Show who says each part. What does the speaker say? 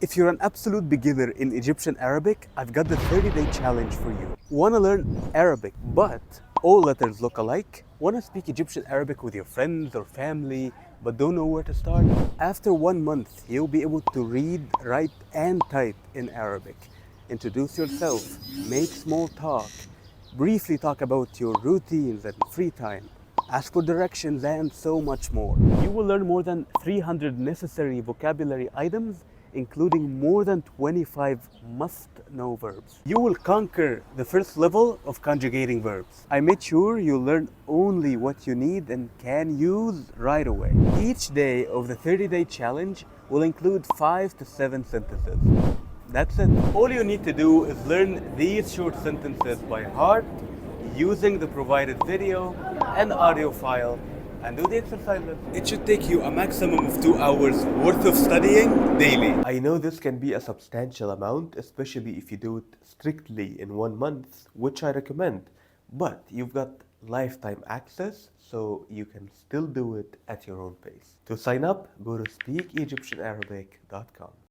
Speaker 1: If you're an absolute beginner in Egyptian Arabic, I've got the 30-day challenge for you. Want to learn Arabic, but all letters look alike? Want to speak Egyptian Arabic with your friends or family, but don't know where to start? After 1 month, you'll be able to read, write, and type in Arabic. Introduce yourself, make small talk, briefly talk about your routines and free time, ask for directions, and so much more. You will learn more than 300 necessary vocabulary items, including more than 25 must-know verbs. You will conquer the first level of conjugating verbs. I made sure you learn only what you need and can use right away. Each day of the 30-day challenge will include 5 to 7 sentences. That's it. All you need to do is learn these short sentences by heart using the provided video and audio file and do the exercises. It should take you a maximum of 2 hours worth of studying daily. I know this can be a substantial amount, especially if you do it strictly in 1 month, which I recommend. But you've got lifetime access, so you can still do it at your own pace. To sign up, go to speakegyptianarabic.com.